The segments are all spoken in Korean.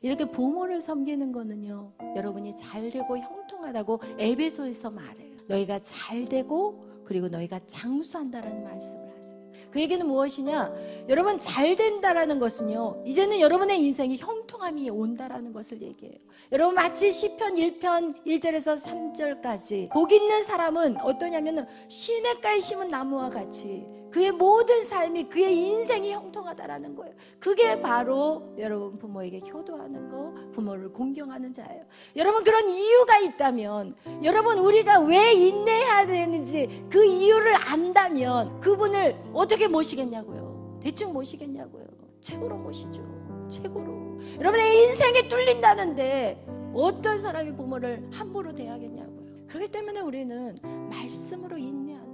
이렇게 부모를 섬기는 거는요, 여러분이 잘되고 형통하다고 에베소에서 말해요. 너희가 잘되고 그리고 너희가 장수한다라는 말씀을 하세요. 그 얘기는 무엇이냐? 여러분 잘 된다라는 것은요, 이제는 여러분의 인생이 형통함이 온다라는 것을 얘기해요. 여러분 마치 시편 1편 1절에서 3절까지 복 있는 사람은 어떠냐면 시냇가에 심은 나무와 같이 그의 모든 삶이, 그의 인생이 형통하다라는 거예요. 그게 바로 여러분 부모에게 효도하는 거, 부모를 공경하는 자예요. 여러분 그런 이유가 있다면, 여러분 우리가 왜 인내해야 되는지 그 이유를 안다면 그분을 어떻게 모시겠냐고요? 대충 모시겠냐고요? 최고로 모시죠. 최고로. 여러분의 인생이 뚫린다는데 어떤 사람이 부모를 함부로 대하겠냐고요? 그렇기 때문에 우리는 말씀으로 인내하는 거예요.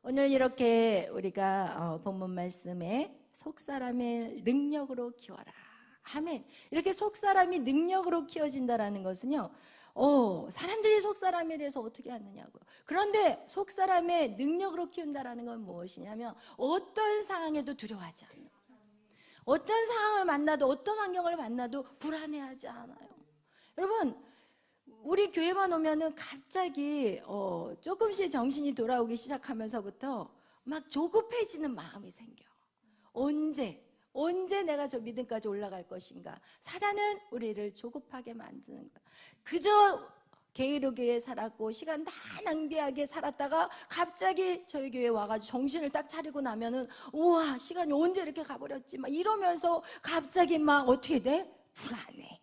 오늘 이렇게 우리가 본문 말씀에 속사람의 능력으로 키워라. 아멘. 이렇게 속사람이 능력으로 키워진다라는 것은요, 사람들이 속사람에 대해서 어떻게 하느냐고요. 그런데 속사람의 능력으로 키운다라는 건 무엇이냐면 어떤 상황에도 두려워하지 않아요. 어떤 상황을 만나도, 어떤 환경을 만나도 불안해하지 않아요. 여러분 우리 교회만 오면은 갑자기 조금씩 정신이 돌아오기 시작하면서부터 막 조급해지는 마음이 생겨. 언제 내가 저 믿음까지 올라갈 것인가. 사단은 우리를 조급하게 만드는 거야. 그저 게으르게 살았고 시간 다 낭비하게 살았다가 갑자기 저희 교회에 와가지고 정신을 딱 차리고 나면은 우와 시간이 언제 이렇게 가버렸지 막 이러면서 갑자기 막 어떻게 돼? 불안해.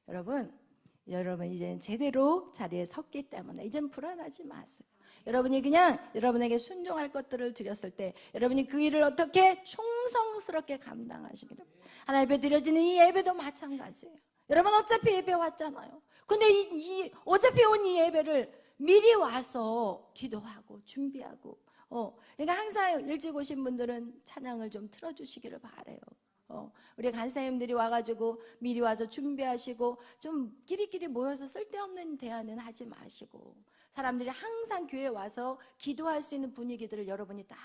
여러분 이제는 제대로 자리에 섰기 때문에 이젠 불안하지 마세요. 여러분이 그냥 여러분에게 순종할 것들을 드렸을 때 여러분이 그 일을 어떻게 충성스럽게 감당하시기를. 하나님 앞에 드려지는 이 예배도 마찬가지예요. 여러분 어차피 예배 왔잖아요. 근데 어차피 온 이 예배를 미리 와서 기도하고 준비하고 그러니까 항상 일찍 오신 분들은 찬양을 좀 틀어주시기를 바라요. 우리 간사님들이 와가지고 미리 와서 준비하시고 좀 끼리끼리 모여서 쓸데없는 대화는 하지 마시고 사람들이 항상 교회에 와서 기도할 수 있는 분위기들을 여러분이 딱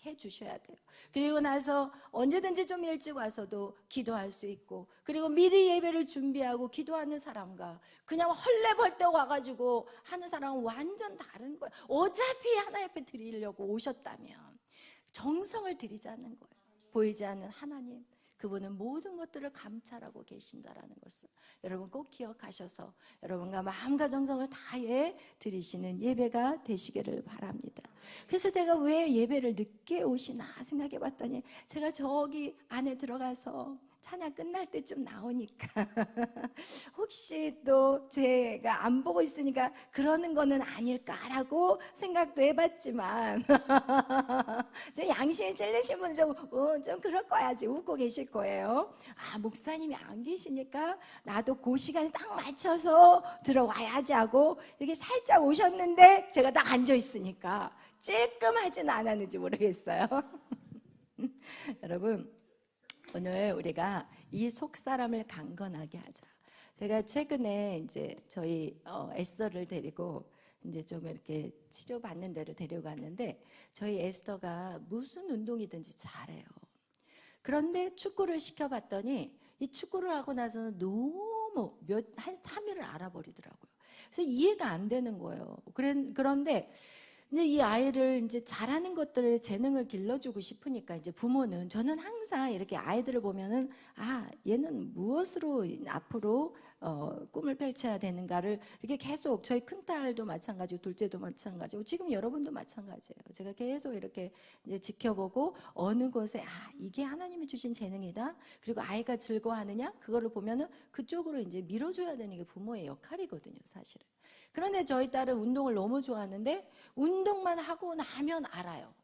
해주셔야 돼요. 그리고 나서 언제든지 좀 일찍 와서도 기도할 수 있고, 그리고 미리 예배를 준비하고 기도하는 사람과 그냥 헐레벌떡 와가지고 하는 사람은 완전 다른 거예요. 어차피 하나님 앞에 드리려고 오셨다면 정성을 들이자는 거예요. 보이지 않는 하나님, 그분은 모든 것들을 감찰하고 계신다라는 것을 여러분 꼭 기억하셔서 여러분과 마음과 정성을 다해 드리시는 예배가 되시기를 바랍니다. 그래서 제가 왜 예배를 늦게 오시나 생각해 봤더니 제가 저기 안에 들어가서 찬양 끝날 때쯤 나오니까 혹시 또 제가 안 보고 있으니까 그러는 거는 아닐까라고 생각도 해봤지만 저 양심이 찔리신 분은 좀 그럴 거야. 지금 웃고 계실 거예요. 목사님이 안 계시니까 나도 그 시간에 딱 맞춰서 들어와야지 하고 이렇게 살짝 오셨는데 제가 딱 앉아 있으니까 찔끔하지는 않았는지 모르겠어요. 여러분 오늘 우리가 이 속사람을 강건하게 하자. 제가 최근에 이제 저희 에스더를 데리고 이제 좀 이렇게 치료받는 데를 데려갔는데 저희 에스더가 무슨 운동이든지 잘해요. 그런데 축구를 시켜봤더니 이 축구를 하고 나서는 너무 한 3일을 알아버리더라고요. 그래서 이해가 안 되는 거예요. 그런데 이제 이 아이를 이제 잘하는 것들을 재능을 길러주고 싶으니까 이제 부모는 저는 항상 이렇게 아이들을 보면은 얘는 무엇으로 앞으로 꿈을 펼쳐야 되는가를 이렇게 계속 저희 큰딸도 마찬가지고 둘째도 마찬가지고 지금 여러분도 마찬가지예요. 제가 계속 이렇게 이제 지켜보고 어느 곳에 이게 하나님이 주신 재능이다. 그리고 아이가 즐거워하느냐 그거를 보면은 그쪽으로 이제 밀어줘야 되는 게 부모의 역할이거든요, 사실은. 그런데 저희 딸은 운동을 너무 좋아하는데 운동만 하고 나면 알아요.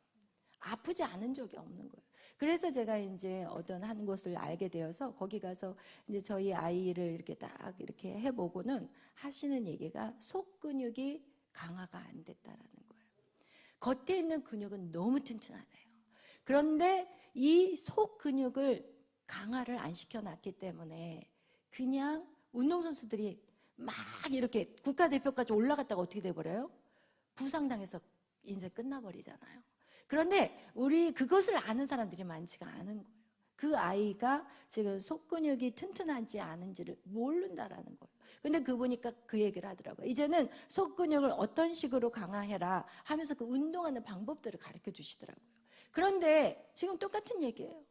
아프지 않은 적이 없는 거예요. 그래서 제가 이제 어떤 한 곳을 알게 되어서 거기 가서 이제 저희 아이를 이렇게 딱 이렇게 해보고는 하시는 얘기가 속 근육이 강화가 안 됐다라는 거예요. 겉에 있는 근육은 너무 튼튼하대요. 그런데 이 속 근육을 강화를 안 시켜놨기 때문에 그냥 운동선수들이 막 이렇게 국가대표까지 올라갔다가 어떻게 돼버려요? 부상당해서 인생 끝나버리잖아요. 그런데 우리 그것을 아는 사람들이 많지가 않은 거예요. 그 아이가 지금 속근육이 튼튼하지 않은지를 모른다라는 거예요. 근데 그 보니까 그 얘기를 하더라고요. 이제는 속근육을 어떤 식으로 강화해라 하면서 그 운동하는 방법들을 가르쳐 주시더라고요. 그런데 지금 똑같은 얘기예요.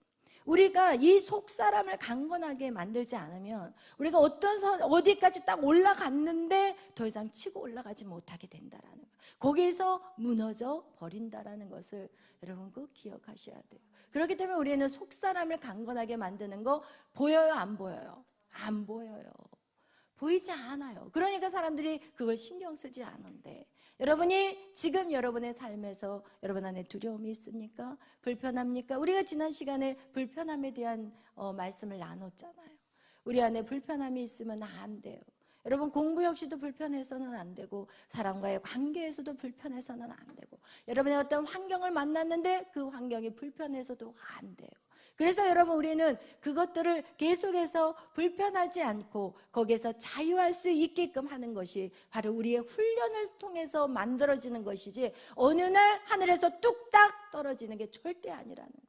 우리가 이 속사람을 강건하게 만들지 않으면 우리가 어디까지 딱 올라갔는데 더 이상 치고 올라가지 못하게 된다라는 거예요. 거기에서 무너져 버린다라는 것을 여러분 꼭 기억하셔야 돼요. 그렇기 때문에 우리는 속사람을 강건하게 만드는 거 보여요, 안 보여요? 안 보여요. 보이지 않아요. 그러니까 사람들이 그걸 신경 쓰지 않은데, 여러분이 지금 여러분의 삶에서 여러분 안에 두려움이 있습니까? 불편합니까? 우리가 지난 시간에 불편함에 대한 말씀을 나눴잖아요. 우리 안에 불편함이 있으면 안 돼요. 여러분 공부 역시도 불편해서는 안 되고, 사람과의 관계에서도 불편해서는 안 되고, 여러분의 어떤 환경을 만났는데 그 환경이 불편해서도 안 돼요. 그래서 여러분 우리는 그것들을 계속해서 불편하지 않고 거기에서 자유할 수 있게끔 하는 것이 바로 우리의 훈련을 통해서 만들어지는 것이지, 어느 날 하늘에서 뚝딱 떨어지는 게 절대 아니라는 거예요.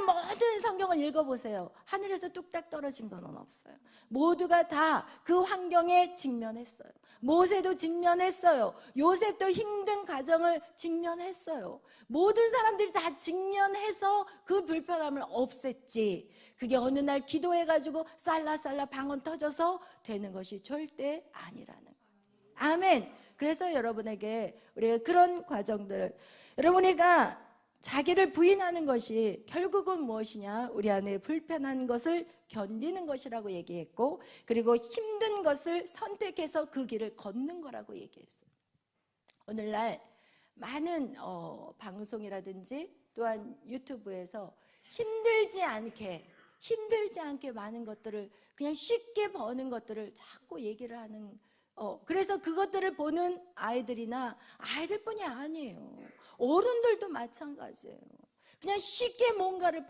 모든 성경을 읽어보세요. 하늘에서 뚝딱 떨어진 건 없어요. 모두가 다 그 환경에 직면했어요. 모세도 직면했어요. 요셉도 힘든 가정을 직면했어요. 모든 사람들이 다 직면해서 그 불편함을 없앴지, 그게 어느 날 기도해가지고 살라살라 방언 터져서 되는 것이 절대 아니라는 거예요. 아멘. 그래서 여러분에게 우리가 그런 과정들을, 여러분이가 자기를 부인하는 것이 결국은 무엇이냐? 우리 안에 불편한 것을 견디는 것이라고 얘기했고, 그리고 힘든 것을 선택해서 그 길을 걷는 거라고 얘기했어요. 오늘날 많은 방송이라든지 또한 유튜브에서 힘들지 않게 많은 것들을, 그냥 쉽게 버는 것들을 자꾸 얘기를 하는, 그래서 그것들을 보는 아이들뿐이 아니에요. 어른들도 마찬가지예요. 그냥 쉽게 뭔가를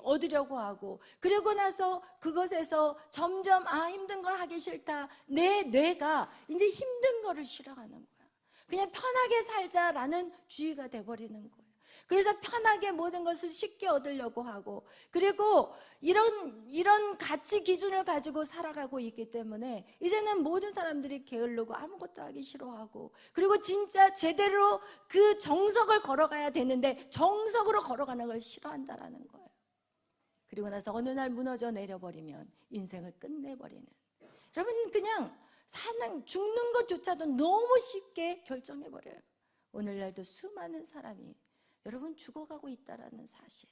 얻으려고 하고, 그러고 나서 그것에서 점점 힘든 거 하기 싫다, 내 뇌가 이제 힘든 거를 싫어하는 거야. 그냥 편하게 살자라는 주의가 돼버리는 거예요. 그래서 편하게 모든 것을 쉽게 얻으려고 하고, 그리고 이런 가치 기준을 가지고 살아가고 있기 때문에 이제는 모든 사람들이 게으르고 아무것도 하기 싫어하고, 그리고 진짜 제대로 그 정석을 걸어가야 되는데 정석으로 걸어가는 걸 싫어한다라는 거예요. 그리고 나서 어느 날 무너져 내려버리면 인생을 끝내버리는, 여러분 그냥 죽는 것조차도 너무 쉽게 결정해버려요. 오늘날도 수많은 사람이 여러분 죽어가고 있다라는 사실.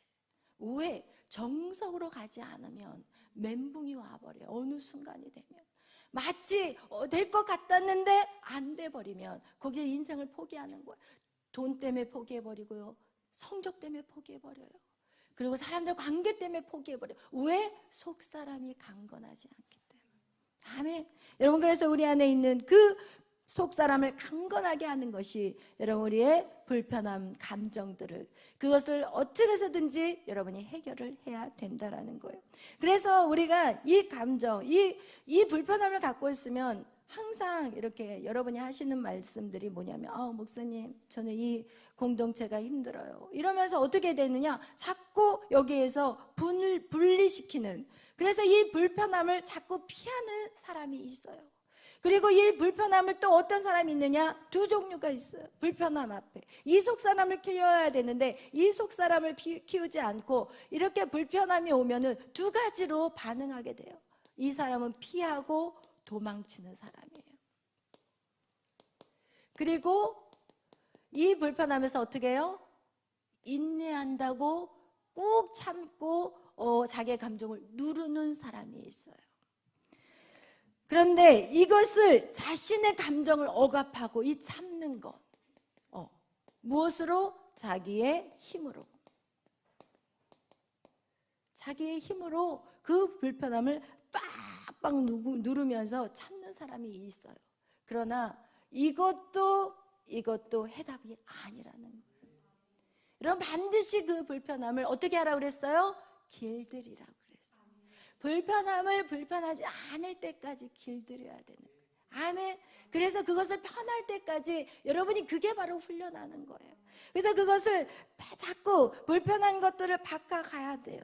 왜? 정석으로 가지 않으면 멘붕이 와버려요. 어느 순간이 되면 마치 될 것 같았는데 안 돼버리면 거기에 인생을 포기하는 거예요. 돈 때문에 포기해버리고요, 성적 때문에 포기해버려요, 그리고 사람들 관계 때문에 포기해버려요. 왜? 속사람이 강건하지 않기 때문에. 아멘. 여러분, 그래서 우리 안에 있는 그 속사람을 강건하게 하는 것이 여러분 우리의 불편함, 감정들을, 그것을 어떻게 해서든지 여러분이 해결을 해야 된다라는 거예요. 그래서 우리가 이 감정, 이 불편함을 갖고 있으면 항상 이렇게 여러분이 하시는 말씀들이 뭐냐면, 목사님 저는 이 공동체가 힘들어요, 이러면서 어떻게 되느냐, 자꾸 여기에서 분리시키는, 그래서 이 불편함을 자꾸 피하는 사람이 있어요. 그리고 이 불편함을 또 어떤 사람이 있느냐? 두 종류가 있어요. 불편함 앞에 이 속사람을 키워야 되는데 이 속사람을 키우지 않고 이렇게 불편함이 오면은 두 가지로 반응하게 돼요. 이 사람은 피하고 도망치는 사람이에요. 그리고 이 불편함에서 어떻게 해요? 인내한다고 꾹 참고 자기의 감정을 누르는 사람이 있어요. 그런데 이것을, 자신의 감정을 억압하고 이 참는 것, 무엇으로? 자기의 힘으로 그 불편함을 빡빡 누르면서 참는 사람이 있어요. 그러나 이것도 해답이 아니라는 거예요. 여러분, 반드시 그 불편함을 어떻게 하라고 그랬어요? 길들이라고 그랬어요. 불편함을 불편하지 않을 때까지 길들여야 되는 거예요. 아멘. 그래서 그것을 편할 때까지 여러분이, 그게 바로 훈련하는 거예요. 그래서 그것을 자꾸 불편한 것들을 바꿔가야 돼요.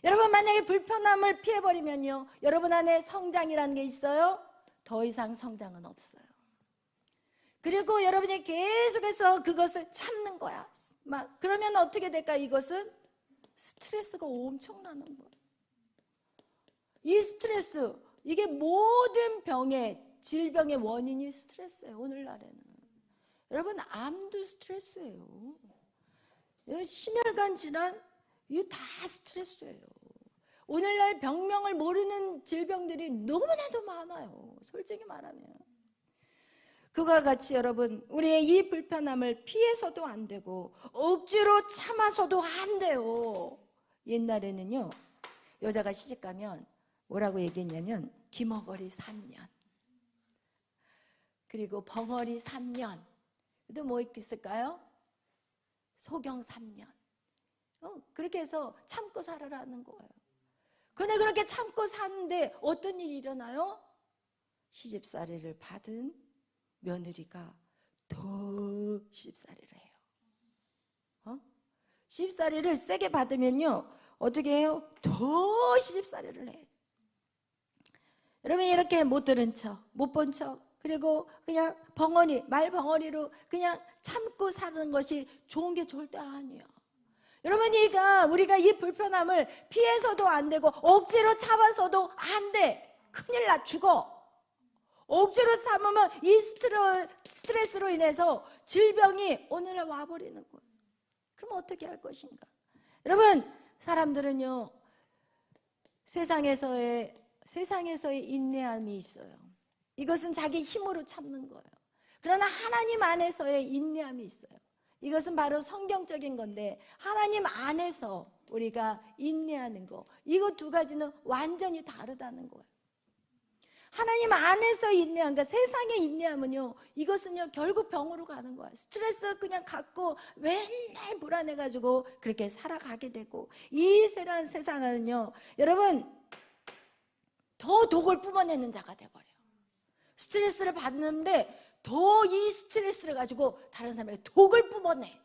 여러분 만약에 불편함을 피해버리면요, 여러분 안에 성장이라는 게 있어요? 더 이상 성장은 없어요. 그리고 여러분이 계속해서 그것을 참는 거야. 막 그러면 어떻게 될까? 이것은 스트레스가 엄청나는 거예요. 이 스트레스, 이게 모든 병의, 질병의 원인이 스트레스예요. 오늘날에는 여러분 암도 스트레스예요. 심혈관 질환, 이거 다 스트레스예요. 오늘날 병명을 모르는 질병들이 너무나도 많아요. 솔직히 말하면. 그와 같이 여러분, 우리의 이 불편함을 피해서도 안 되고 억지로 참아서도 안 돼요. 옛날에는요, 여자가 시집가면 뭐라고 얘기했냐면 기머거리 3년, 그리고 벙어리 3년, 또 뭐 있을까요? 소경 3년. 그렇게 해서 참고 살아라는 거예요. 근데 그렇게 참고 사는데 어떤 일이 일어나요? 시집살이를 받은 며느리가 더 시집살이를 해요. 시집살이를 세게 받으면요, 어떻게 해요? 더 시집살이를 해요. 여러분 이렇게 못 들은 척, 못 본 척, 그리고 그냥 벙어리, 말 벙어리로 그냥 참고 사는 것이 좋은 게 절대 아니에요. 여러분, 우리가 이 불편함을 피해서도 안 되고 억지로 참아서도 안 돼. 큰일 나, 죽어. 억지로 참으면 이 스트레스로 인해서 질병이 오늘날 와버리는 거예요. 그럼 어떻게 할 것인가? 여러분, 사람들은요, 세상에서의 인내함이 있어요. 이것은 자기 힘으로 참는 거예요. 그러나 하나님 안에서의 인내함이 있어요. 이것은 바로 성경적인 건데, 하나님 안에서 우리가 인내하는 거, 이거 두 가지는 완전히 다르다는 거예요. 하나님 안에서 인내한, 그러니까 세상의 인내하면요, 이것은요 결국 병으로 가는 거야. 스트레스 그냥 갖고 맨날 불안해가지고 그렇게 살아가게 되고, 이 세상은요 여러분 더 독을 뿜어내는 자가 돼버려요. 스트레스를 받는데 더 이 스트레스를 가지고 다른 사람에게 독을 뿜어내.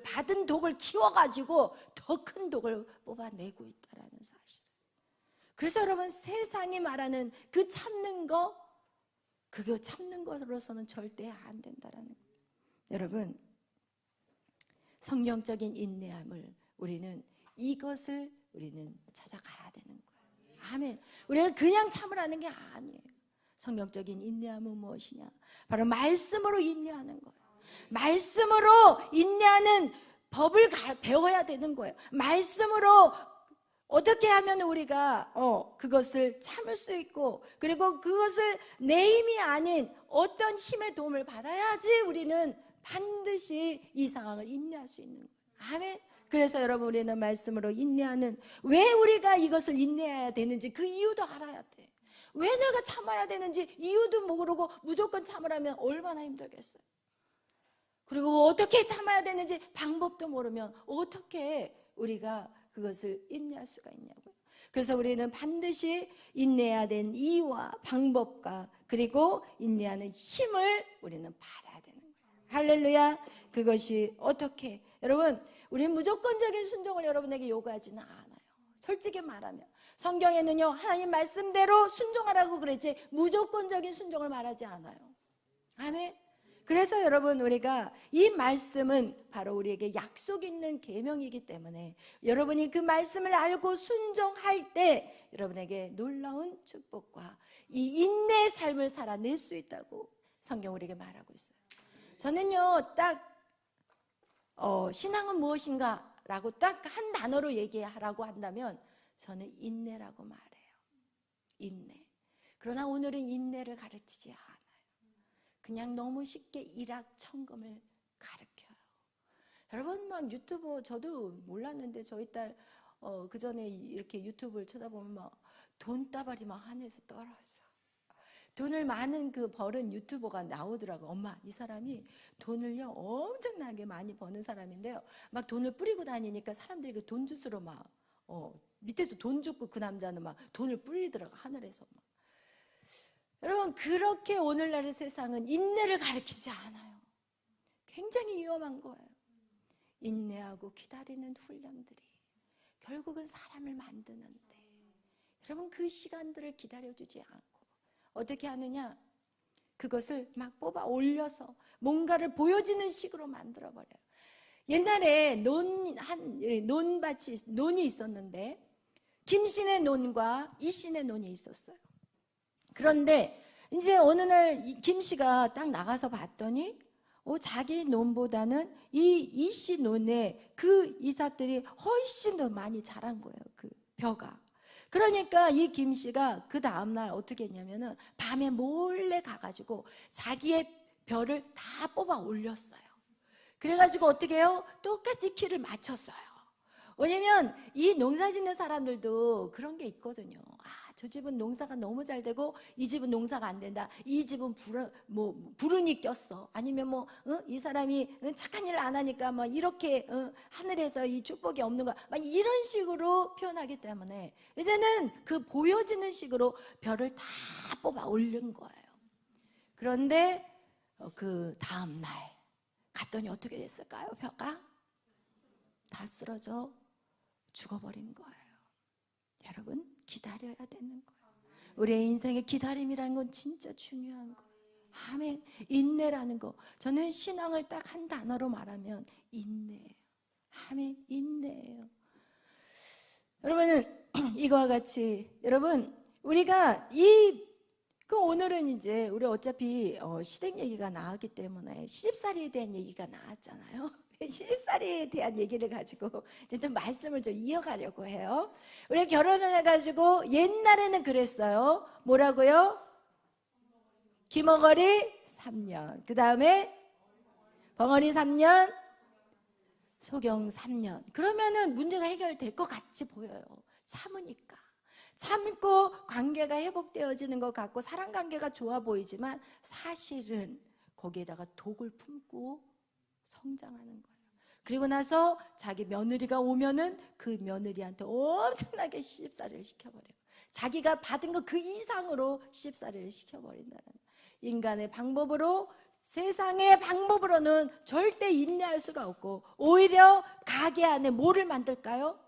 받은 독을 키워가지고 더 큰 독을 뽑아내고 있다는 사실. 그래서 여러분, 세상이 말하는 그 참는 거, 그거 참는 것으로서는 절대 안 된다라는 거예요. 여러분, 성경적인 인내함을 우리는 찾아가야 되는 거예요. 아멘. 우리가 그냥 참으라는 게 아니에요. 성경적인 인내함은 무엇이냐? 바로 말씀으로 인내하는 거예요. 말씀으로 인내하는 법을 배워야 되는 거예요. 말씀으로 어떻게 하면 우리가 그것을 참을 수 있고, 그리고 그것을 내 힘이 아닌 어떤 힘의 도움을 받아야지 우리는 반드시 이 상황을 인내할 수 있는 거예요. 아멘. 그래서 여러분, 우리는 말씀으로 인내하는, 왜 우리가 이것을 인내해야 되는지 그 이유도 알아야 돼. 왜 내가 참아야 되는지 이유도 모르고 무조건 참으라면 얼마나 힘들겠어요. 그리고 어떻게 참아야 되는지 방법도 모르면 어떻게 우리가 그것을 인내할 수가 있냐고요. 그래서 우리는 반드시 인내해야 되는 이유와 방법과, 그리고 인내하는 힘을 우리는 받아야 되는 거예요. 할렐루야. 그것이 어떻게, 여러분, 우리는 무조건적인 순종을 여러분에게 요구하지는 않아요. 솔직히 말하면 성경에는요 하나님 말씀대로 순종하라고 그랬지 무조건적인 순종을 말하지 않아요. 아멘. 그래서 여러분, 우리가 이 말씀은 바로 우리에게 약속 있는 계명이기 때문에 여러분이 그 말씀을 알고 순종할 때 여러분에게 놀라운 축복과 이 인내의 삶을 살아낼 수 있다고 성경 우리에게 말하고 있어요. 저는요 신앙은 무엇인가 라고 딱 한 단어로 얘기하라고 한다면 저는 인내라고 말해요. 인내. 그러나 오늘은 인내를 가르치지 않아요. 그냥 너무 쉽게 일확천금을 가르쳐요. 여러분, 막 유튜브, 저도 몰랐는데 저희 딸 그 전에 이렇게 유튜브를 쳐다보면 막 돈다발이 막 하늘에서 떨어져. 돈을 많은 벌은 유튜버가 나오더라고. 엄마, 이 사람이 돈을요 엄청나게 많이 버는 사람인데요, 막 돈을 뿌리고 다니니까 사람들이 그 돈 주스로 막 밑에서 돈 줬고 그 남자는 막 돈을 뿌리더라고, 하늘에서 막. 여러분, 그렇게 오늘날의 세상은 인내를 가르치지 않아요. 굉장히 위험한 거예요. 인내하고 기다리는 훈련들이 결국은 사람을 만드는데 여러분 그 시간들을 기다려주지 않고 어떻게 하느냐? 그것을 막 뽑아 올려서 뭔가를 보여지는 식으로 만들어버려요. 옛날에 논이 있었는데 김씨네 논과 이씨네 논이 있었어요. 그런데 이제 어느 날 김씨가 딱 나가서 봤더니 자기 논보다는 이씨 논에 그 이삭들이 훨씬 더 많이 자란 거예요. 그 벼가. 그러니까 이 김씨가 그 다음날 어떻게 했냐면은 밤에 몰래 가가지고 자기의 벼를 다 뽑아 올렸어요. 그래가지고 어떻게 해요? 똑같이 키를 맞췄어요. 왜냐면 이 농사 짓는 사람들도 그런 게 있거든요. 저 집은 농사가 너무 잘 되고 이 집은 농사가 안 된다. 이 집은 불운이 꼈어. 아니면 이 사람이 착한 일을 안 하니까 이렇게 하늘에서 이 축복이 없는 거야. 막 이런 식으로 표현하기 때문에 이제는 그 보여지는 식으로 별을 다 뽑아 올린 거예요. 그런데 그 다음 날 갔더니 어떻게 됐을까요? 벼가 다 쓰러져 죽어버린 거예요. 여러분 기다려야 되는 거예요. 우리의 인생의 기다림이라는 건 진짜 중요한 거예요. 아멘. 인내라는 거. 저는 신앙을 딱 한 단어로 말하면 인내예요. 아멘. 인내예요. 여러분은 이거와 같이 여러분 우리가 오늘은 이제 우리 어차피 시댁 얘기가 나왔기 때문에 시집살이에 대한 얘기가 나왔잖아요. 시집살이에 대한 얘기를 가지고 이제 좀 말씀을 좀 이어가려고 해요. 우리 결혼을 해가지고 옛날에는 그랬어요. 뭐라고요? 기머거리 3년. 그 다음에 벙어리 3년, 소경 3년. 그러면은 문제가 해결될 것 같이 보여요. 참으니까. 참고 관계가 회복되어지는 것 같고 사랑 관계가 좋아 보이지만 사실은 거기에다가 독을 품고 성장하는 거예요. 그리고 나서 자기 며느리가 오면은 그 며느리한테 엄청나게 시집살이를 시켜버려요. 자기가 받은 거 그 이상으로 시집살이를 시켜버린다는 인간의 방법으로 세상의 방법으로는 절대 인내할 수가 없고 오히려 가게 안에 뭐를 만들까요?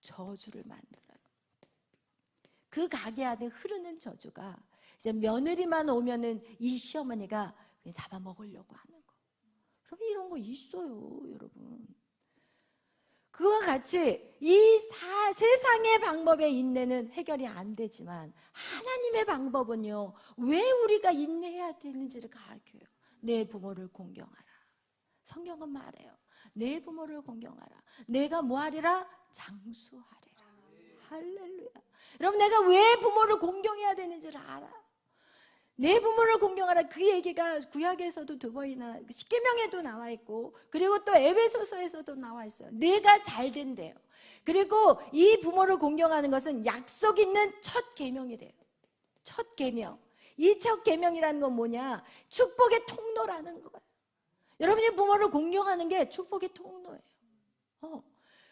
저주를 만들어요. 그 가게 안에 흐르는 저주가 이제 며느리만 오면은 이 시어머니가 그냥 잡아먹으려고 하는 거. 그럼 이런 거 있어요, 여러분. 그와 같이 이 세상의 방법의 인내는 해결이 안 되지만 하나님의 방법은요, 왜 우리가 인내해야 되는지를 가르쳐요. 내 부모를 공경하라. 성경은 말해요. 내 부모를 공경하라. 내가 뭐하리라? 장수하리라. 할렐루야. 여러분 내가 왜 부모를 공경해야 되는지를 알아. 내 부모를 공경하라. 그 얘기가 구약에서도 2번이나 십계명에도 나와 있고 그리고 또 에베소서에서도 나와 있어요. 내가 잘 된대요. 그리고 이 부모를 공경하는 것은 약속 있는 첫 계명이래요. 첫 계명. 이 첫 계명이라는 건 뭐냐? 축복의 통로라는 거예요. 여러분이 부모를 공경하는 게 축복의 통로예요.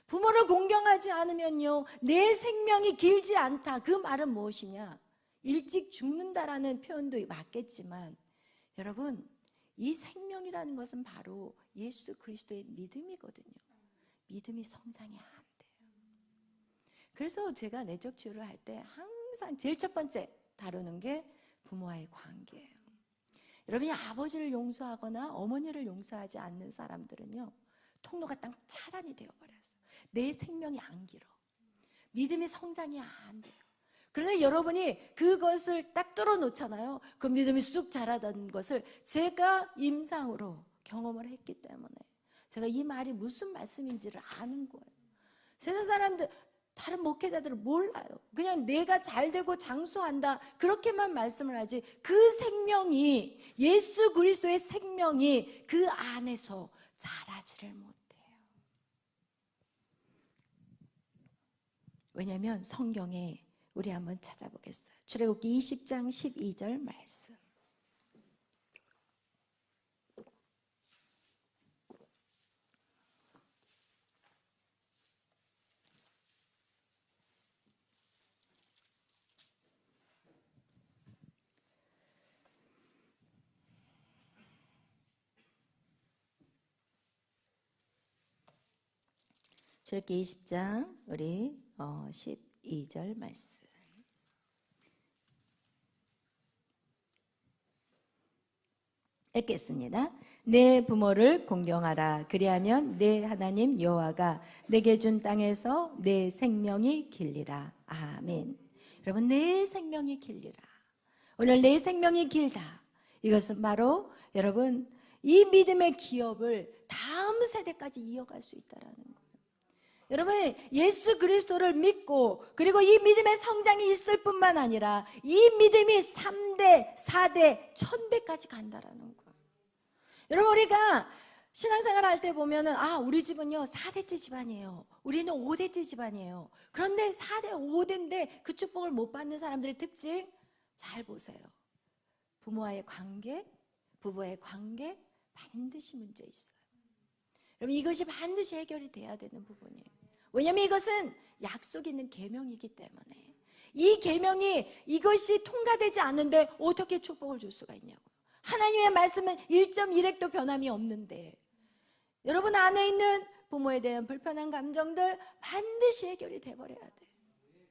부모를 공경하지 않으면요, 내 생명이 길지 않다. 그 말은 무엇이냐? 일찍 죽는다라는 표현도 맞겠지만 여러분 이 생명이라는 것은 바로 예수 그리스도의 믿음이거든요. 믿음이 성장이 안 돼요. 그래서 제가 내적 치유를 할 때 항상 제일 첫 번째 다루는 게 부모와의 관계예요. 여러분이 아버지를 용서하거나 어머니를 용서하지 않는 사람들은요, 통로가 딱 차단이 되어버렸어요. 내 생명이 안 길어. 믿음이 성장이 안 돼요. 그런데 여러분이 그것을 딱 뚫어놓잖아요. 그 믿음이 쑥 자라던 것을 제가 임상으로 경험을 했기 때문에 제가 이 말이 무슨 말씀인지를 아는 거예요. 세상 사람들, 다른 목회자들은 몰라요. 그냥 내가 잘되고 장수한다 그렇게만 말씀을 하지 그 생명이, 예수 그리스도의 생명이 그 안에서 자라지를 못해요. 왜냐하면 성경에 우리 한번 찾아보겠어요. 출애굽기 20장 12절 말씀. 출애굽기 20장 우리 12절 말씀 읽겠습니다. 내 부모를 공경하라. 그리하면 내 하나님 여호와가 내게 준 땅에서 내 생명이 길리라. 아멘. 여러분, 내 생명이 길리라. 오늘 내 생명이 길다. 이것은 바로 여러분 이 믿음의 기업을 다음 세대까지 이어갈 수 있다라는 거예요. 여러분, 예수 그리스도를 믿고 그리고 이 믿음의 성장이 있을 뿐만 아니라 이 믿음이 3대, 4대, 1000대까지 간다라는 거예요. 여러분, 우리가 신앙생활 할 때 보면은 우리 집은요 4대째 집안이에요. 우리는 5대째 집안이에요. 그런데 4대, 5대인데 그 축복을 못 받는 사람들의 특징 잘 보세요. 부모와의 관계, 부부와의 관계 반드시 문제 있어요. 여러분, 이것이 반드시 해결이 돼야 되는 부분이에요. 왜냐하면 이것은 약속이 있는 계명이기 때문에 이 계명이 이것이 통과되지 않는데 어떻게 축복을 줄 수가 있냐고요. 하나님의 말씀은 1.1획도 변함이 없는데 여러분 안에 있는 부모에 대한 불편한 감정들 반드시 해결이 돼버려야 돼요.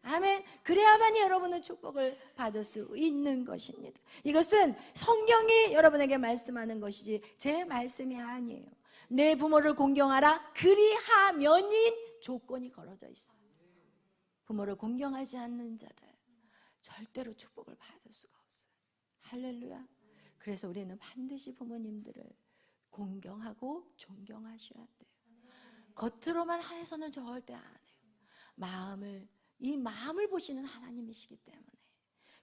아멘. 그래야만이 여러분은 축복을 받을 수 있는 것입니다. 이것은 성경이 여러분에게 말씀하는 것이지 제 말씀이 아니에요. 내 부모를 공경하라. 그리하면인 조건이 걸어져 있어요. 부모를 공경하지 않는 자들 절대로 축복을 받을 수가 없어요. 할렐루야. 그래서 우리는 반드시 부모님들을 공경하고 존경하셔야 돼요. 겉으로만 해서는 절대 안 해요. 이 마음을 보시는 하나님이시기 때문에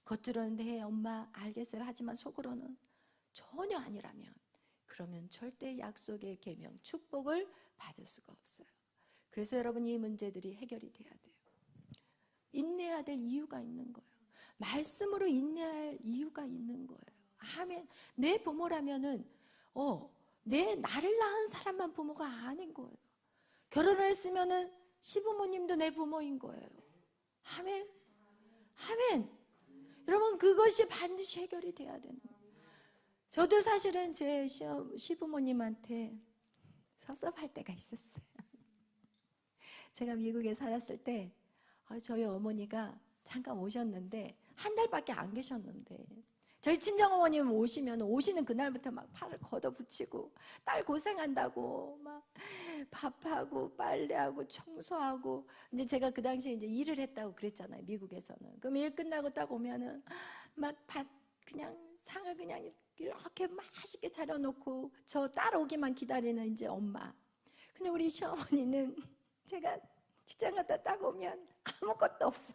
겉으로는 네 엄마 알겠어요 하지만 속으로는 전혀 아니라면 그러면 절대 약속의 계명 축복을 받을 수가 없어요. 그래서 여러분 이 문제들이 해결이 돼야 돼요. 인내해야 될 이유가 있는 거예요. 말씀으로 인내할 이유가 있는 거예요. 아멘. 내 부모라면은 나를 낳은 사람만 부모가 아닌 거예요. 결혼을 했으면은 시부모님도 내 부모인 거예요. 아멘. 아멘. 여러분 그것이 반드시 해결이 돼야 되는 거예요. 저도 사실은 제 시부모님한테 섭섭할 때가 있었어요. 제가 미국에 살았을 때 저희 어머니가 잠깐 오셨는데 한 달밖에 안 계셨는데 저희 친정어머님 오시는 그날부터 막 팔을 걷어붙이고 딸 고생한다고 막 밥하고 빨래하고 청소하고 이제 제가 그 당시에 이제 일을 했다고 그랬잖아요. 미국에서는. 그럼 일 끝나고 딱 오면은 막 밥 그냥 상을 그냥 이렇게 맛있게 차려놓고 저 딸 오기만 기다리는 이제 엄마. 근데 우리 시어머니는 제가 직장 갔다 딱 오면 아무것도 없어.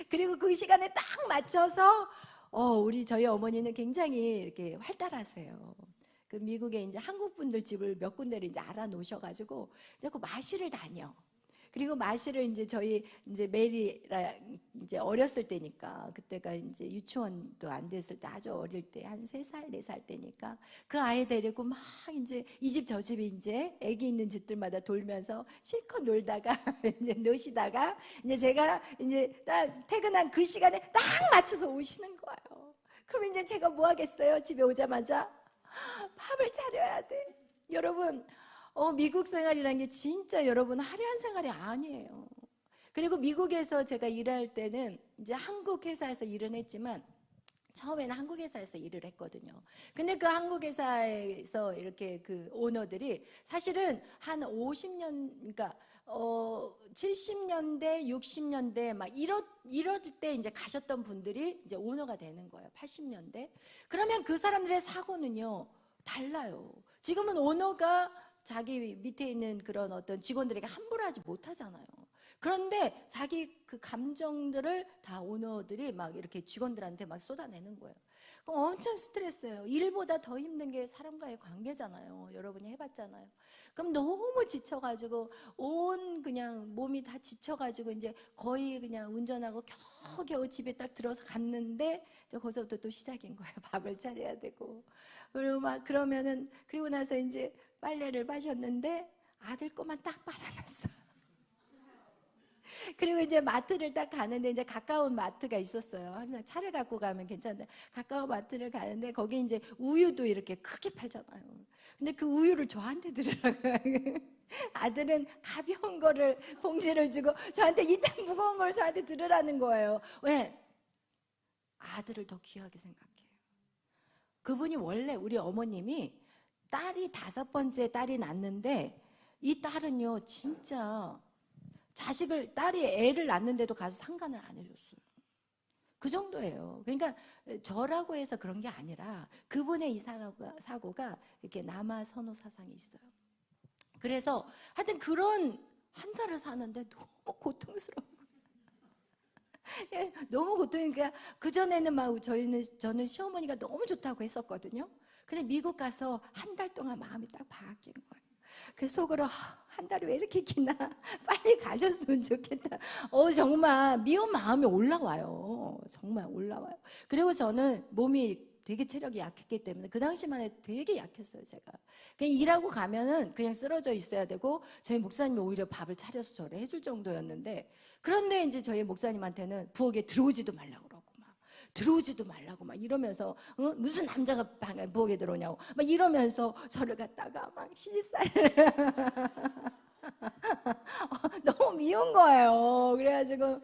그리고 그 시간에 딱 맞춰서 저희 어머니는 굉장히 이렇게 활달하세요. 그 미국에 이제 한국 분들 집을 몇 군데를 이제 알아 놓으셔가지고 자꾸 마실을 다녀. 그리고 마실을 이제 저희 이제 메리랑 이제 어렸을 때니까 그때가 이제 유치원도 안 됐을 때 아주 어릴 때 한 3살, 4살 때니까 그 아이 데리고 막 이제 이 집 저 집이 이제 아기 있는 집들마다 돌면서 실컷 놀다가 이제 노시다가 이제 제가 이제 딱 퇴근한 그 시간에 딱 맞춰서 오시는 거예요. 그럼 이제 제가 뭐 하겠어요? 집에 오자마자 밥을 차려야 돼. 여러분 미국 생활이라는 게 진짜 여러분 화려한 생활이 아니에요. 그리고 미국에서 제가 일할 때는 이제 한국 회사에서 일은 했지만 처음에는 한국 회사에서 일을 했거든요. 근데 그 한국 회사에서 이렇게 그 오너들이 사실은 한 50년 그러니까 70년대, 60년대 막 이럴 때 이제 가셨던 분들이 이제 오너가 되는 거예요. 80년대. 그러면 그 사람들의 사고는요 달라요. 지금은 오너가 자기 밑에 있는 그런 어떤 직원들에게 함부로 하지 못하잖아요. 그런데 자기 그 감정들을 다 오너들이 막 이렇게 직원들한테 막 쏟아내는 거예요. 그럼 엄청 스트레스예요. 일보다 더 힘든 게 사람과의 관계잖아요. 여러분이 해봤잖아요. 그럼 너무 지쳐가지고 온 그냥 몸이 다 지쳐가지고 이제 거의 그냥 운전하고 겨우겨우 집에 딱 들어서 갔는데 거기서부터 또 시작인 거예요. 밥을 차려야 되고 그리고 막 그러면은 그리고 나서 이제 빨래를 마셨는데 아들 거만 딱 빨아놨어. 그리고 이제 마트를 딱 가는데 이제 가까운 마트가 있었어요. 항상 차를 갖고 가면 괜찮은데 가까운 마트를 가는데 거기 이제 우유도 이렇게 크게 팔잖아요. 근데 그 우유를 저한테 드리라고요. 아들은 가벼운 거를 봉지를 주고 저한테 이딴 무거운 걸 저한테 들으라는 거예요. 왜? 아들을 더 귀하게 생각해요. 그분이 원래 우리 어머님이 딸이 5번째 딸이 낳는데 이 딸은요 진짜 딸이 애를 낳는데도 가서 상관을 안 해줬어요. 그 정도예요. 그러니까 저라고 해서 그런 게 아니라 그분의 이 사고가 이렇게 남아 선호 사상이 있어요. 그래서 하여튼 그런 한 달을 사는데 너무 고통스러운 거예요. 너무 고통이니까 그전에는 막 저는 시어머니가 너무 좋다고 했었거든요. 근데 미국 가서 한 달 동안 마음이 딱 바뀐 거예요. 그래서 속으로 한 달이 왜 이렇게 기나 빨리 가셨으면 좋겠다. 정말 미운 마음이 올라와요. 정말 올라와요. 그리고 저는 몸이 되게 체력이 약했기 때문에 그 당시만 해도 되게 약했어요. 제가 그냥 일하고 가면은 그냥 쓰러져 있어야 되고 저희 목사님이 오히려 밥을 차려서 저를 해줄 정도였는데, 그런데 이제 저희 목사님한테는 부엌에 들어오지도 말라고 그러고 들어오지도 말라고 막 이러면서 무슨 남자가 부엌에 들어오냐고 막 이러면서 저를 갖다가 막 시집살이를 너무 미운 거예요. 그래가지고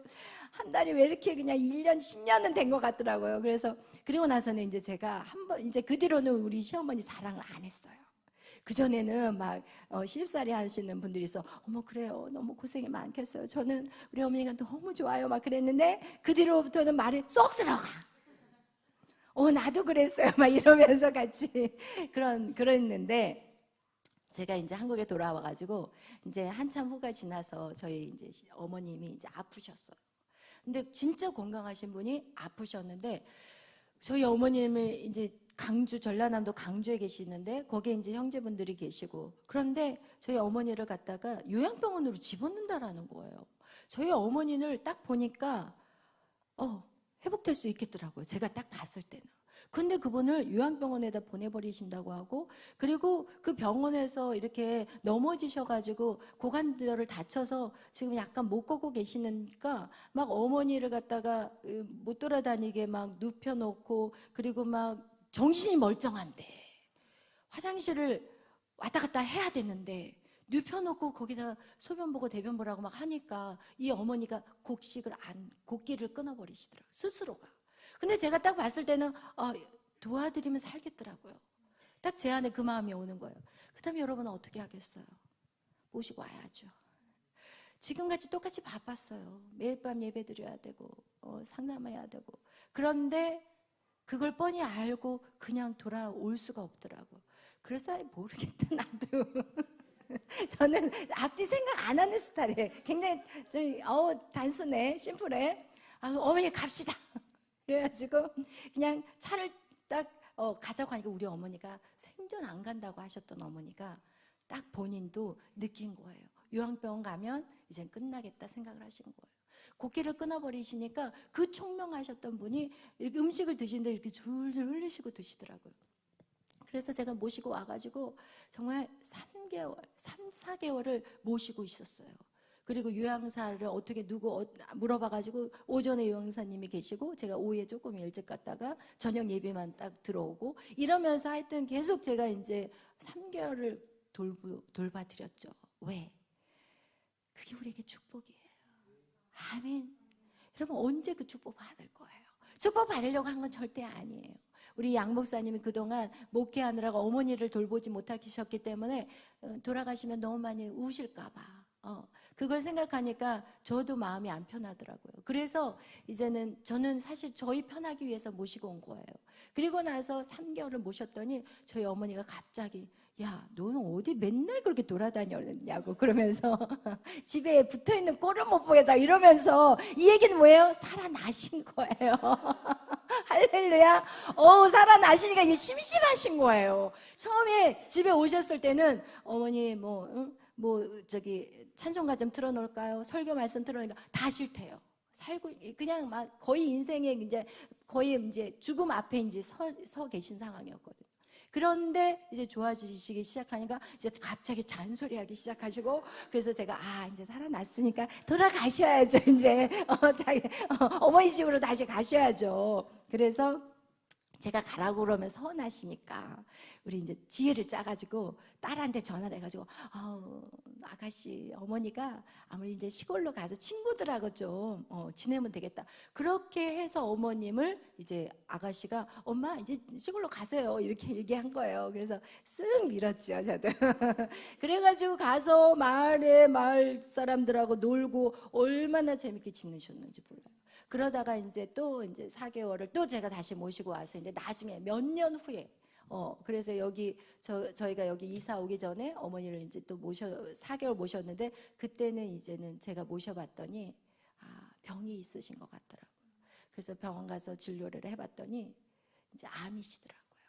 한 달이 왜 이렇게 그냥 1년 10년은 된 것 같더라고요. 그래서 그리고 나서는 이제 제가 이제 그 뒤로는 우리 시어머니 자랑을 안 했어요. 그전에는 막 시집살이 하시는 분들이 있어. 어머 그래요, 너무 고생이 많겠어요, 저는 우리 어머니가 너무 좋아요 막 그랬는데 그 뒤로부터는 말이 쏙 들어가. 나도 그랬어요 막 이러면서 같이 그랬는데, 제가 이제 한국에 돌아와가지고 이제 한참 후가 지나서 저희 이제 어머님이 이제 아프셨어요. 근데 진짜 건강하신 분이 아프셨는데 저희 어머님을 이제 전라남도 강주에 계시는데 거기에 이제 형제분들이 계시고, 그런데 저희 어머니를 갖다가 요양병원으로 집어넣는다라는 거예요. 저희 어머니를 딱 보니까 회복될 수 있겠더라고요. 제가 딱 봤을 때는. 근데 그분을 요양병원에다 보내버리신다고 하고, 그리고 그 병원에서 이렇게 넘어지셔가지고 고관절을 다쳐서 지금 약간 못 걷고 계시니까 막 어머니를 갖다가 못 돌아다니게 막 눕혀놓고, 그리고 막 정신이 멀쩡한데 화장실을 왔다 갔다 해야 되는데 눕혀놓고 거기다 소변 보고 대변 보라고 막 하니까 이 어머니가 곡기를 끊어버리시더라고요, 스스로가. 근데 제가 딱 봤을 때는 도와드리면 살겠더라고요. 딱 제 안에 그 마음이 오는 거예요. 그 다음에 여러분은 어떻게 하겠어요? 모시고 와야죠. 지금같이 똑같이 바빴어요. 매일 밤 예배 드려야 되고 상담해야 되고. 그런데 그걸 뻔히 알고 그냥 돌아올 수가 없더라고. 그래서 모르겠다 나도. 저는 앞뒤 생각 안 하는 스타일이에요. 굉장히 단순해, 심플해. 어머니 갑시다. 그래가지고 그냥 차를 딱 가자고 하니까 우리 어머니가 생전 안 간다고 하셨던 어머니가 딱 본인도 느낀 거예요. 요양병원 가면 이젠 끝나겠다 생각을 하신 거예요. 곡기를 끊어버리시니까 그 총명하셨던 분이 이렇게 음식을 드시는데 이렇게 줄줄 흘리시고 드시더라고요. 그래서 제가 모시고 와가지고 정말 3-4개월을 모시고 있었어요. 그리고 요양사를 어떻게 물어봐가지고 오전에 요양사님이 계시고 제가 오후에 조금 일찍 갔다가 저녁 예배만 딱 들어오고 이러면서 하여튼 계속 제가 이제 3개월을 돌봐드렸죠. 왜? 그게 우리에게 축복이에요. 아멘. 여러분 언제 그 축복 받을 거예요? 축복 받으려고 한 건 절대 아니에요. 우리 양 목사님이 그동안 목회하느라고 어머니를 돌보지 못하셨기 때문에 돌아가시면 너무 많이 우실까 봐 그걸 생각하니까 저도 마음이 안 편하더라고요. 그래서 이제는 저는 사실 저희 편하기 위해서 모시고 온 거예요. 그리고 나서 3개월을 모셨더니 저희 어머니가 갑자기 야, 너는 어디 맨날 그렇게 돌아다녔냐고 그러면서 집에 붙어있는 꼴을 못 보겠다 이러면서 이 얘기는 뭐예요? 살아나신 거예요. 할렐루야. 살아나시니까 이게 심심하신 거예요. 처음에 집에 오셨을 때는 어머니 찬송가 좀 틀어놓을까요? 설교 말씀 틀어놓으니까 다 싫대요. 그냥 막 거의 인생에 거의 이제 죽음 앞에 이제 서 계신 상황이었거든요. 그런데 이제 좋아지시기 시작하니까 이제 갑자기 잔소리하기 시작하시고, 그래서 제가 이제 살아났으니까 돌아가셔야죠. 이제 어머니 집으로 다시 가셔야죠. 그래서 제가 가라고 그러면 서운하시니까 우리 이제 지혜를 짜가지고 딸한테 전화를 해가지고, 아가씨 어머니가 아무리 이제 시골로 가서 친구들하고 좀 지내면 되겠다. 그렇게 해서 어머님을 이제 아가씨가 엄마 이제 시골로 가세요 이렇게 얘기한 거예요. 그래서 쓱 밀었죠 저도. 그래가지고 가서 마을 사람들하고 놀고 얼마나 재밌게 지내셨는지 몰라요. 그러다가 이제 또 이제 4개월을 또 제가 다시 모시고 와서 이제 나중에 몇 년 후에 그래서 여기 저희가 여기 이사 오기 전에 어머니를 이제 또 4개월 모셨는데, 그때는 이제는 제가 모셔봤더니 병이 있으신 것 같더라고요. 그래서 병원 가서 진료를 해봤더니 이제 암이시더라고요.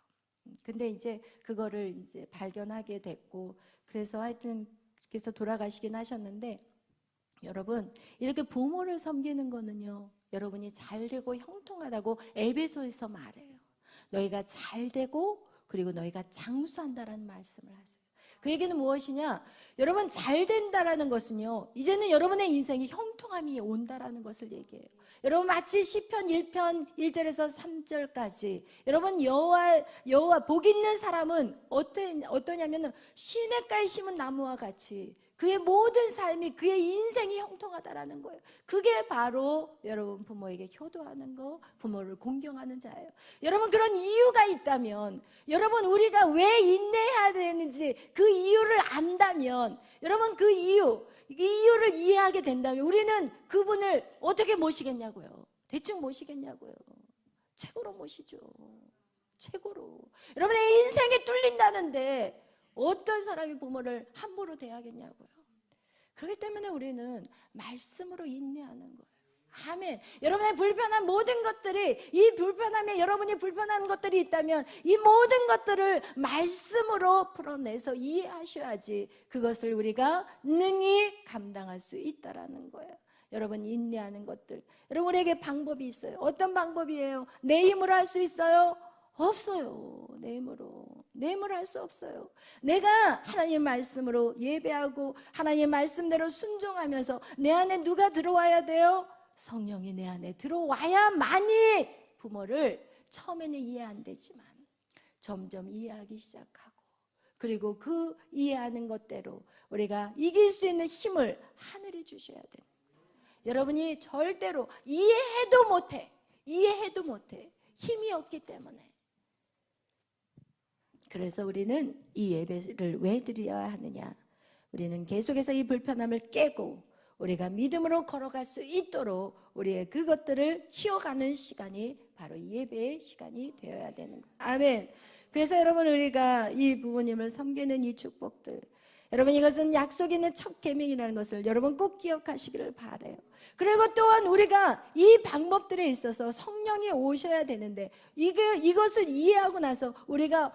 근데 이제 그거를 이제 발견하게 됐고, 그래서 하여튼 그래서 돌아가시긴 하셨는데, 여러분 이렇게 부모를 섬기는 거는요, 여러분이 잘되고 형통하다고 에베소에서 말해요. 너희가 잘되고 그리고 너희가 장수한다라는 말씀을 하세요. 그 얘기는 무엇이냐? 여러분 잘된다라는 것은요, 이제는 여러분의 인생이 형통함이 온다라는 것을 얘기해요. 여러분 마치 시편 1편 1절에서 3절까지 여러분 여호와 복 있는 사람은 어떠냐면 시냇가에 심은 나무와 같이 그의 모든 삶이, 그의 인생이 형통하다라는 거예요. 그게 바로 여러분 부모에게 효도하는 거, 부모를 공경하는 자예요. 여러분 그런 이유가 있다면, 여러분 우리가 왜 인내해야 되는지 그 이유를 안다면, 여러분 그 이유를 이해하게 된다면 우리는 그분을 어떻게 모시겠냐고요. 대충 모시겠냐고요. 최고로 모시죠. 최고로. 여러분의 인생이 뚫린다는데 어떤 사람이 부모를 함부로 대하겠냐고요. 그렇기 때문에 우리는 말씀으로 인내하는 거예요. 아멘. 여러분의 불편한 모든 것들이, 이 불편함에 여러분이 불편한 것들이 있다면 이 모든 것들을 말씀으로 풀어내서 이해하셔야지 그것을 우리가 능히 감당할 수 있다라는 거예요. 여러분 인내하는 것들, 여러분 우리에게 방법이 있어요. 어떤 방법이에요? 내 힘으로 할 수 있어요? 없어요. 내 힘으로 할 수 없어요. 내가 하나님 말씀으로 예배하고 하나님 말씀대로 순종하면서 내 안에 누가 들어와야 돼요? 성령이 내 안에 들어와야만이 부모를 처음에는 이해 안 되지만 점점 이해하기 시작하고, 그리고 그 이해하는 것대로 우리가 이길 수 있는 힘을 하늘이 주셔야 돼요. 여러분이 절대로 이해해도 못해. 힘이 없기 때문에. 그래서 우리는 이 예배를 왜 드려야 하느냐? 우리는 계속해서 이 불편함을 깨고 우리가 믿음으로 걸어갈 수 있도록 우리의 그것들을 키워가는 시간이 바로 이 예배의 시간이 되어야 되는 거예요. 아멘. 그래서 여러분 우리가 이 부모님을 섬기는 이 축복들, 여러분 이것은 약속 있는 첫 계명이라는 것을 여러분 꼭 기억하시기를 바라요. 그리고 또한 우리가 이 방법들에 있어서 성령이 오셔야 되는데, 이것을 이해하고 나서 우리가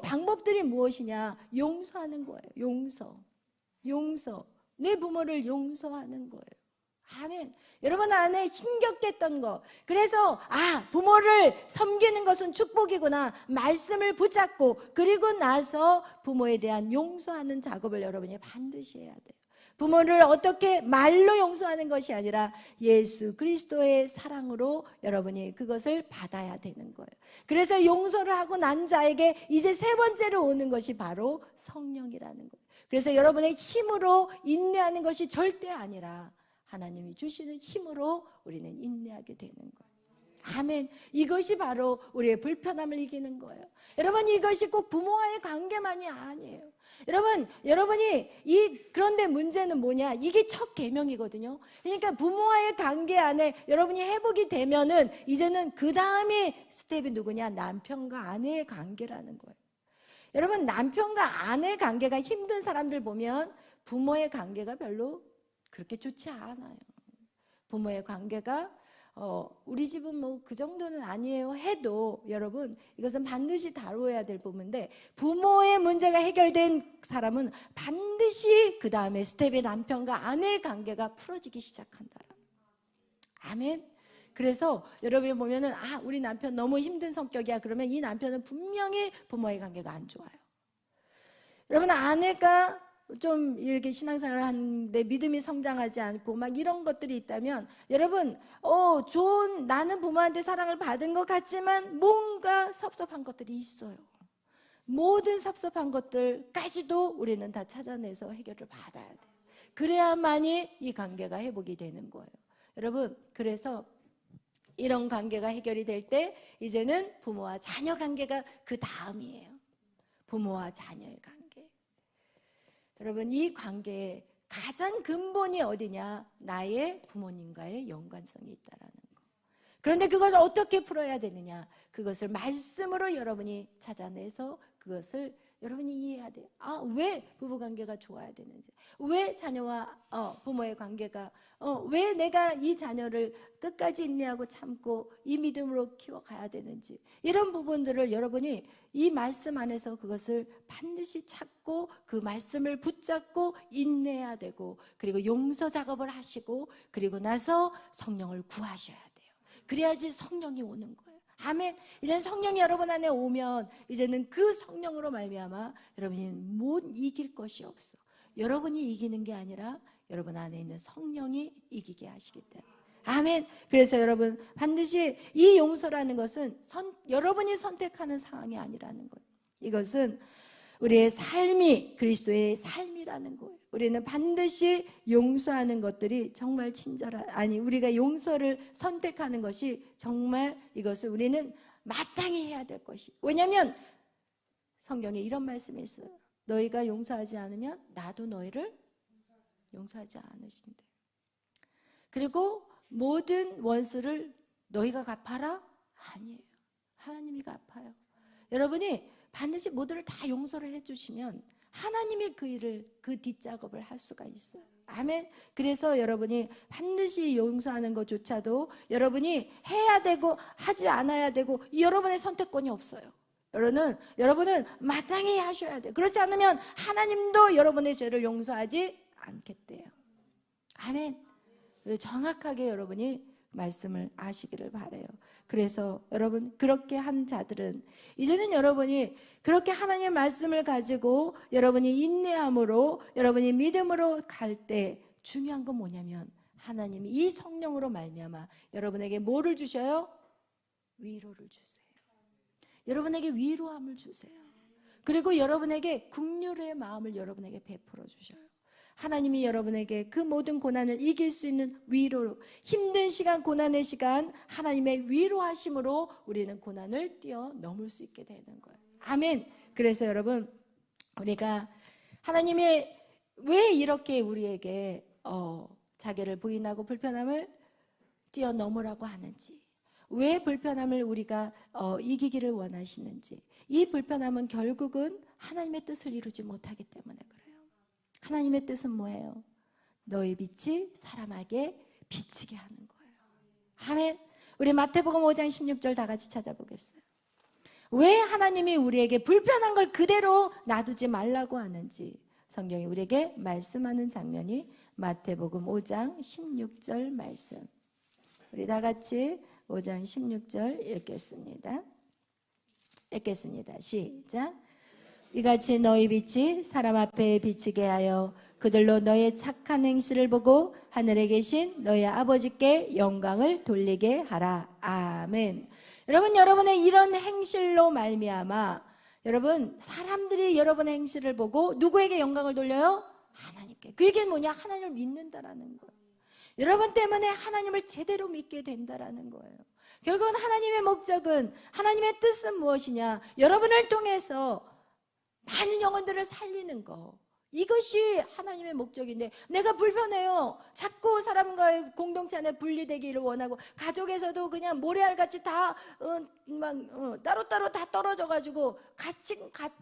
방법들이 무엇이냐? 용서하는 거예요. 용서. 내 부모를 용서하는 거예요. 아멘. 여러분 안에 힘겹겠던 거, 그래서 부모를 섬기는 것은 축복이구나 말씀을 붙잡고, 그리고 나서 부모에 대한 용서하는 작업을 여러분이 반드시 해야 돼요. 부모를 어떻게 말로 용서하는 것이 아니라 예수 그리스도의 사랑으로 여러분이 그것을 받아야 되는 거예요. 그래서 용서를 하고 난 자에게 이제 세 번째로 오는 것이 바로 성령이라는 거예요. 그래서 여러분의 힘으로 인내하는 것이 절대 아니라 하나님이 주시는 힘으로 우리는 인내하게 되는 거예요. 아멘. 이것이 바로 우리의 불편함을 이기는 거예요. 여러분 이것이 꼭 부모와의 관계만이 아니에요. 여러분이 그런데 문제는 뭐냐? 이게 첫 계명이거든요. 그러니까 부모와의 관계 안에 여러분이 회복이 되면은 이제는 그 다음에 스텝이 누구냐? 남편과 아내의 관계라는 거예요. 여러분 남편과 아내의 관계가 힘든 사람들 보면 부모의 관계가 별로 그렇게 좋지 않아요. 부모의 관계가 우리 집은 뭐 그 정도는 아니에요 해도 여러분 이것은 반드시 다루어야 될 부분인데, 부모의 문제가 해결된 사람은 반드시 그 다음에 스텝의 남편과 아내의 관계가 풀어지기 시작한다. 아멘. 그래서 여러분이 보면은 우리 남편 너무 힘든 성격이야. 그러면 이 남편은 분명히 부모의 관계가 안 좋아요. 여러분, 아내가 좀 이렇게 신앙생활을 하는데 믿음이 성장하지 않고 막 이런 것들이 있다면, 여러분 나는 부모한테 사랑을 받은 것 같지만 뭔가 섭섭한 것들이 있어요. 모든 섭섭한 것들까지도 우리는 다 찾아내서 해결을 받아야 돼요. 그래야만이 이 관계가 회복이 되는 거예요. 여러분, 그래서 이런 관계가 해결이 될 때 이제는 부모와 자녀 관계가 그 다음이에요. 부모와 자녀의 관계. 여러분, 이 관계의 가장 근본이 어디냐? 나의 부모님과의 연관성이 있다라는 거. 그런데 그것을 어떻게 풀어야 되느냐? 그것을 말씀으로 여러분이 찾아내서 그것을 여러분이 이해해야 돼요. 왜 부부관계가 좋아야 되는지, 왜 자녀와 부모의 관계가 왜 내가 이 자녀를 끝까지 인내하고 참고 이 믿음으로 키워가야 되는지, 이런 부분들을 여러분이 이 말씀 안에서 그것을 반드시 찾고 그 말씀을 붙잡고 인내해야 되고, 그리고 용서 작업을 하시고, 그리고 나서 성령을 구하셔야 돼요. 그래야지 성령이 오는 거예요. 아멘. 이제는 성령이 여러분 안에 오면 이제는 그 성령으로 말미암아 여러분이 못 이길 것이 없어. 여러분이 이기는 게 아니라 여러분 안에 있는 성령이 이기게 하시기 때문에. 아멘. 그래서 여러분, 반드시 이 용서라는 것은 여러분이 선택하는 상황이 아니라는 거예요. 이것은 우리의 삶이 그리스도의 삶이라는 거예요. 우리는 반드시 용서하는 것들이 정말 우리가 용서를 선택하는 것이 정말, 이것을 우리는 마땅히 해야 될 것이. 왜냐하면 성경에 이런 말씀이 있어요. 너희가 용서하지 않으면 나도 너희를 용서하지 않으신대. 그리고 모든 원수를 너희가 갚아라? 아니에요. 하나님이 갚아요. 여러분이 반드시 모두를 다 용서를 해주시면 하나님이 그 일을, 그 뒷작업을 할 수가 있어요. 아멘. 그래서 여러분이 반드시 용서하는 것조차도 여러분이 해야 되고 하지 않아야 되고, 여러분의 선택권이 없어요. 여러분은 마땅히 하셔야 돼요. 그렇지 않으면 하나님도 여러분의 죄를 용서하지 않겠대요. 아멘. 정확하게 여러분이 말씀을 아시기를 바라요. 그래서 여러분, 그렇게 한 자들은 이제는 여러분이 그렇게 하나님의 말씀을 가지고 여러분이 인내함으로, 여러분이 믿음으로 갈 때 중요한 건 뭐냐면, 하나님이 이 성령으로 말미암아 여러분에게 뭐를 주셔요? 위로를 주세요. 여러분에게 위로함을 주세요. 그리고 여러분에게 긍휼의 마음을 여러분에게 베풀어 주셔요. 하나님이 여러분에게 그 모든 고난을 이길 수 있는 위로, 힘든 시간, 고난의 시간, 하나님의 위로하심으로 우리는 고난을 뛰어넘을 수 있게 되는 거예요. 아멘. 그래서 여러분, 우리가 하나님이 왜 이렇게 우리에게 자기를 부인하고 불편함을 뛰어넘으라고 하는지, 왜 불편함을 우리가 이기기를 원하시는지, 이 불편함은 결국은 하나님의 뜻을 이루지 못하기 때문에 그래요. 하나님의 뜻은 뭐예요? 너의 빛이 사람에게 비치게 하는 거예요. 아멘. 우리 마태복음 5장 16절 다 같이 찾아보겠어요. 왜 하나님이 우리에게 불편한 걸 그대로 놔두지 말라고 하는지 성경이 우리에게 말씀하는 장면이 마태복음 5장 16절 말씀. 우리 다 같이 5장 16절 읽겠습니다. 시작. 이같이 너희 빛이 사람 앞에 비치게 하여 그들로 너의 착한 행실을 보고 하늘에 계신 너희 아버지께 영광을 돌리게 하라. 아멘. 여러분의 이런 행실로 말미암아 여러분, 사람들이 여러분의 행실을 보고 누구에게 영광을 돌려요? 하나님께. 그 얘기는 뭐냐? 하나님을 믿는다라는 거예요. 여러분 때문에 하나님을 제대로 믿게 된다라는 거예요. 결국은 하나님의 목적은, 하나님의 뜻은 무엇이냐? 여러분을 통해서 많은 영혼들을 살리는 거, 이것이 하나님의 목적인데, 내가 불편해요. 자꾸 사람과의 공동체 안에 분리되기를 원하고, 가족에서도 그냥 모래알같이 다 따로따로 다 떨어져가지고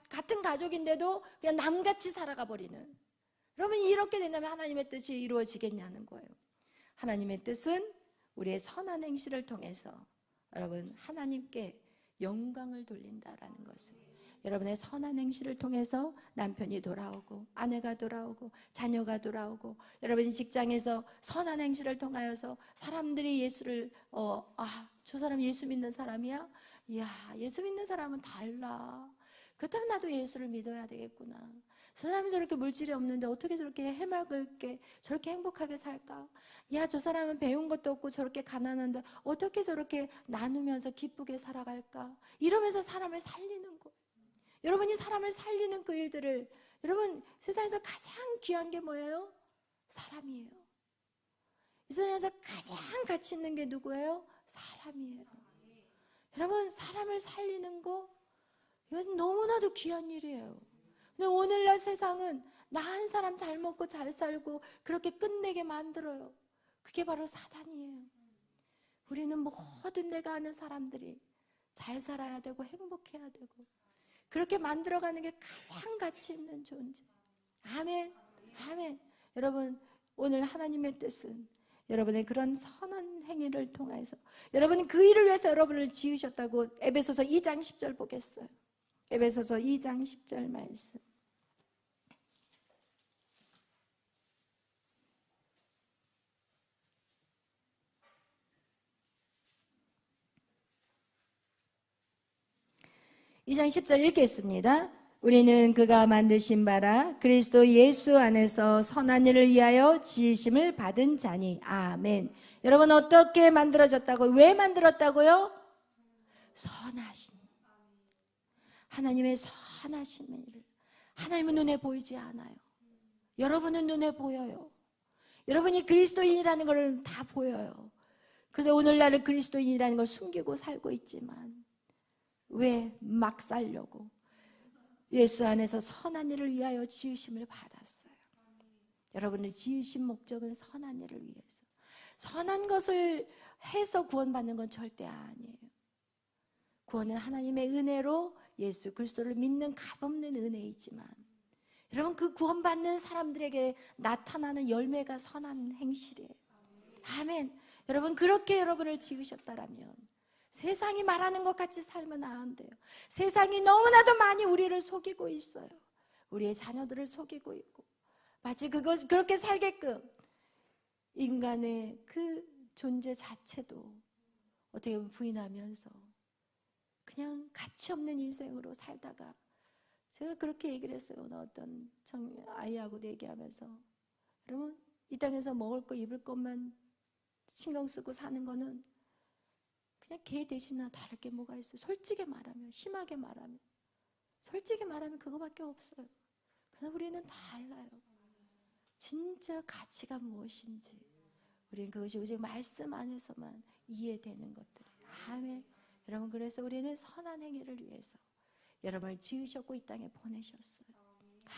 같은 가족인데도 그냥 남같이 살아가 버리는, 그러면 이렇게 된다면 하나님의 뜻이 이루어지겠냐는 거예요. 하나님의 뜻은 우리의 선한 행실을 통해서 여러분 하나님께 영광을 돌린다라는 것을, 여러분의 선한 행실을 통해서 남편이 돌아오고 아내가 돌아오고 자녀가 돌아오고 여러분이 직장에서 선한 행실을 통하여서 사람들이 예수를 저 사람 예수 믿는 사람이야? 이야, 예수 믿는 사람은 달라. 그렇다면 나도 예수를 믿어야 되겠구나. 저 사람이 저렇게 물질이 없는데 어떻게 저렇게 해맑게 저렇게 행복하게 살까? 야, 저 사람은 배운 것도 없고 저렇게 가난한데 어떻게 저렇게 나누면서 기쁘게 살아갈까? 이러면서 사람을 살리는 거예요. 여러분이 사람을 살리는 그 일들을, 여러분 세상에서 가장 귀한 게 뭐예요? 사람이에요. 이 세상에서 가장 가치 있는 게 누구예요? 사람이에요. 여러분, 사람을 살리는 거 이건 너무나도 귀한 일이에요. 근데 오늘날 세상은 나 한 사람 잘 먹고 잘 살고 그렇게 끝내게 만들어요. 그게 바로 사단이에요. 우리는 모든 내가 아는 사람들이 잘 살아야 되고 행복해야 되고 그렇게 만들어가는 게 가장 가치 있는 존재. 아멘. 아멘. 여러분, 오늘 하나님의 뜻은 여러분의 그런 선한 행위를 통해서 여러분이 그 일을 위해서 여러분을 지으셨다고. 에베소서 2장 10절 보겠어요. 에베소서 2장 10절 말씀. 이 장 10절 읽겠습니다. 우리는 그가 만드신 바라 그리스도 예수 안에서 선한 일을 위하여 지으심을 받은 자니. 아멘. 여러분, 어떻게 만들어졌다고요? 왜 만들었다고요? 선하신 하나님의 선하신 일을. 하나님은 눈에 보이지 않아요. 여러분은 눈에 보여요. 여러분이 그리스도인이라는 걸 다 보여요. 그런데 오늘날은 그리스도인이라는 걸 숨기고 살고 있지만 왜 막 살려고? 예수 안에서 선한 일을 위하여 지으심을 받았어요. 여러분을 지으신 목적은 선한 일을 위해서. 선한 것을 해서 구원받는 건 절대 아니에요. 구원은 하나님의 은혜로 예수 그리스도를 믿는 값없는 은혜이지만 여러분, 그 구원받는 사람들에게 나타나는 열매가 선한 행실이에요. 아멘. 여러분, 그렇게 여러분을 지으셨다라면 세상이 말하는 것 같이 살면 안 돼요. 세상이 너무나도 많이 우리를 속이고 있어요. 우리의 자녀들을 속이고 있고 마치 그렇게 살게끔 인간의 그 존재 자체도 어떻게 보면 부인하면서 그냥 가치 없는 인생으로 살다가, 제가 그렇게 얘기를 했어요. 어떤 아이하고도 얘기하면서, 여러분, 이 땅에서 먹을 거 입을 것만 신경 쓰고 사는 거는 그냥 개 대신이나 다를 게 뭐가 있어요. 솔직히 말하면, 심하게 말하면, 솔직히 말하면 그거밖에 없어요. 그러나 우리는 달라요. 진짜 가치가 무엇인지 우리는 그것이 오직 말씀 안에서만 이해되는 것들이에요. 아멘. 여러분, 그래서 우리는 선한 행위를 위해서 여러분을 지으셨고 이 땅에 보내셨어요.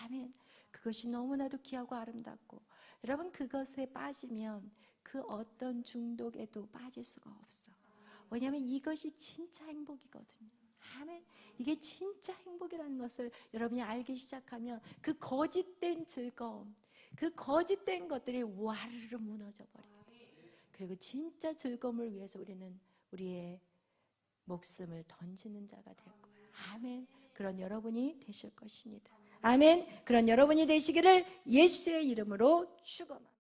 아멘. 그것이 너무나도 귀하고 아름답고, 여러분, 그것에 빠지면 그 어떤 중독에도 빠질 수가 없어. 왜냐하면 이것이 진짜 행복이거든요. 아멘. 이게 진짜 행복이라는 것을 여러분이 알기 시작하면 그 거짓된 즐거움, 그 거짓된 것들이 와르르 무너져 버려요. 그리고 진짜 즐거움을 위해서 우리는 우리의 목숨을 던지는 자가 될 거예요. 아멘. 그런 여러분이 되실 것입니다. 아멘. 그런 여러분이 되시기를 예수의 이름으로 축원합니다.